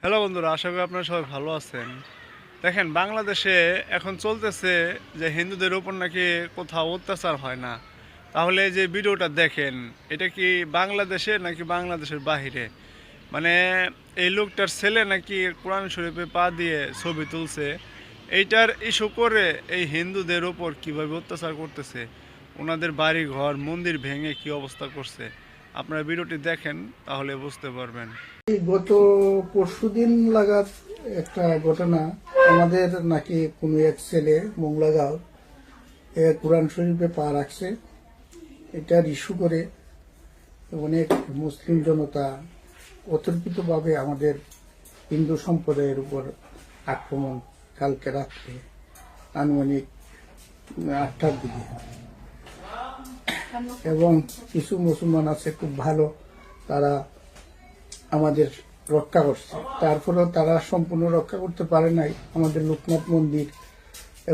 Hello বন্ধুরা, আশা করি আপনারা সবাই ভালো আছেন। দেখেন, বাংলাদেশে এখন চলতেছে যে হিন্দুদের উপর নাকি কোথাও অত্যাচার হয় না। তাহলে এই যে ভিডিওটা দেখেন, এটা কি বাংলাদেশে নাকি বাংলাদেশের বাহিরে? মানে এই লোকটার ছেলে নাকি কোরআন শরীফে পা দিয়ে ছবি তুলছে, এইটার ইস্যু করে এই হিন্দুদের উপর কিভাবে অত্যাচার করতেছে, ওনাদের বাড়ি ঘর মন্দির ভেঙে কি অবস্থা করছে। আপনারা ভিডিওটি দেখেন, তাহলে বুঝতে পারবেন। গত পরশুদিন লাগাত একটা ঘটনা, আমাদের নাকি কোনো এক ছেলে মোংলাগাঁও কোরআন শরীফে পা রাখছে। এটার ইস্যু করে অনেক মুসলিম জনতা অতর্কিতভাবে আমাদের হিন্দু সম্প্রদায়ের উপর আক্রমণ কালকে রাত্রে আনুমানিক 8টার দিকে। এবং কিছু মুসলমান আছে খুব ভালো, তারা আমাদের রক্ষা করছে। তারপরেও তারা সম্পূর্ণ রক্ষা করতে পারে নাই। আমাদের লোকনাথ মন্দির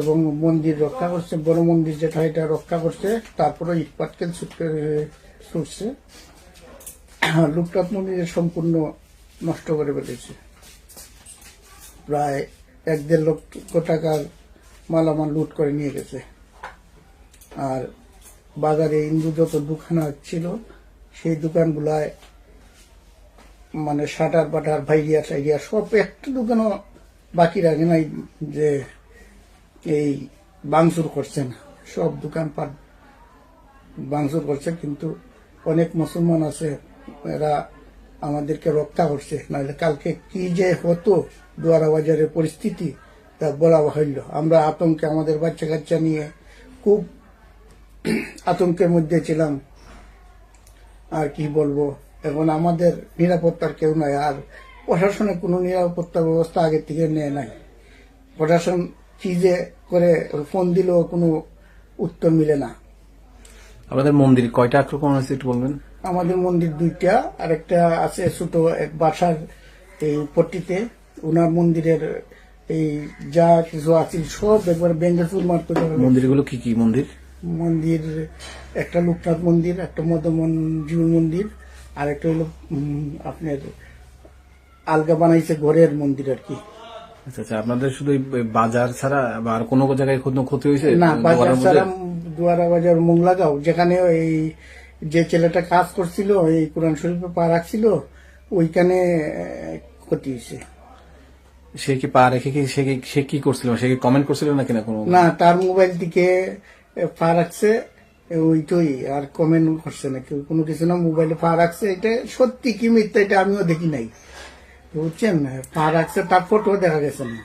এবং মন্দির রক্ষা করছে, বড় মন্দির যেটা এটা রক্ষা করছে। তারপরে ইট পাটকেল ছুটছে, লোকনাথ মন্দিরের সম্পূর্ণ নষ্ট করে ফেলেছে। প্রায় 1-1.5 লক্ষ টাকার মালামাল লুট করে নিয়ে গেছে। আর বাজারে হিন্দু যত দোকান ছিল সেই দোকানগুলায় মানে শাটার বাটার ভাইরিয়া টাইরিয়া সব একটা দোকানও বাকি রাখে নাই যে এই ভাঙচুর করছেন। সব দোকানপাট ভাঙচুর করছে, কিন্তু অনেক মুসলমান আছে, এরা আমাদেরকে রক্ষা করছে। নাহলে কালকে কি যে হতো দুয়ারা বাজারের পরিস্থিতি তা বলা হইল। আমরা আতঙ্কে, আমাদের বাচ্চা কাচ্চা নিয়ে খুব আতঙ্কের মধ্যে ছিলাম। আর কি বলবো, এখন আমাদের নিরাপত্তার কেউ নাই। আর প্রশাসনের কোনো নিরাপত্তা ব্যবস্থা আগে থেকে নেয় নাই। প্রশাসন কি যে করে, ফোন দিলেও কোনো উত্তর মিলে না। আমাদের মন্দির কয়টা আক্রমণ হয়েছে একটু বলবেন? আমাদের মন্দির 2টা, আর একটা আছে ছোট এক বাসার এই পট্টিতে। ওনার মন্দিরের এই যা কিছু আছে সব একবারে বেঙ্গলপুর মার্কেট। মন্দিরগুলো কি কি মন্দির? মন্দির একটা লোকনাথ মন্দির, একটা জীব মন্দির, আর একটা হলো আপনার আলগা বানাইছে ঘরের মন্দির আর কি। আচ্ছা আচ্ছা, আপনাদের শুধু বাজার ছাড়া আর কোনো জায়গায় কোনো ক্ষতি হয়েছে না, বাজার ছাড়া দুয়ারা বাজার মোংলাগাঁও, যেখানে এই যে ছেলেটা কাজ করছিল এই কোরআন শরীফে পা রাখছিল, ওইখানে ক্ষতি হয়েছে। সে কি পা রেখে কি সে কি করছিল? সে কি কমেন্ট করছিল নাকি না কোনো? না, তার মোবাইল থেকে পা রাখছে ওইটাই, আর কমেন্ট করছে না কেউ কোনো কিছু না। মোবাইলে পা রাখছে, এটা সত্যি কি মিথ্যা এটা আমিও দেখি নাই, বুঝছেন। পা রাখছে, তার ফটো দেখা গেছে না।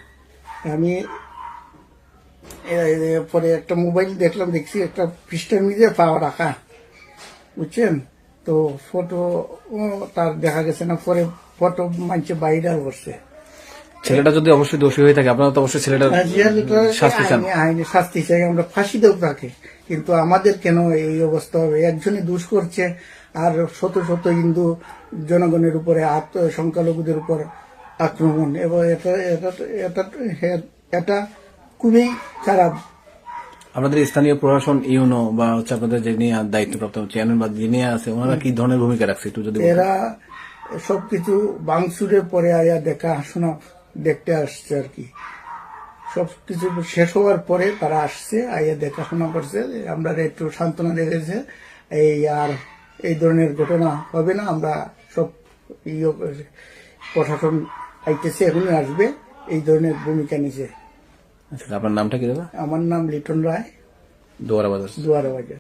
আমি পরে একটা মোবাইল দেখলাম, দেখছি একটা পৃষ্ঠার মধ্যে পা রাখা, বুঝছেন। তো ফটো তার দেখা গেছে না। পরে ফটো মানছে বাইরে করছে। ছেলেটা যদি অবশ্যই দোষী হয়ে থাকে, আপনারা তো অবশ্যই ছেলেটা শাস্তি চান। আইনে শাস্তি চাই, আমরা ফাঁসি দেব তাকে। কিন্তু আমাদের কেন এই অবস্থা হবে? একজনই দোষ করছে, আর শত শত হিন্দু জনগণের উপরে, সংখ্যালঘুদের উপর আক্রমণ। এবং এটা খুবই খারাপ। আমাদের স্থানীয় প্রশাসন, ইউনো বা হচ্ছে আপনাদের যে নিয়ে দায়িত্বপ্রাপ্ত চেয়ারম্যান বা যিনি আছে, ওনারা কি ধরনের ভূমিকা রাখছে একটু যদি? এরা সবকিছু ভাঙচুরের পরে আয়া দেখাশোনা দেখতে আসছে আর কি। সবকিছু শেষ হওয়ার পরে তারা আসছে, আইয়া দেখাশোনা করছে, আমরা একটু সান্ত্বনা দেখেছে। আর এই ধরনের ঘটনা হবে না। আমরা সব প্রশাসন আইতেছে, এখনই আসবে, এই ধরনের ভূমিকা নিছে। আচ্ছা, আপনার নামটা কি দাদা? আমার নাম লিটন রায়, দুয়ারা বাজার। দুয়ারা বাজার।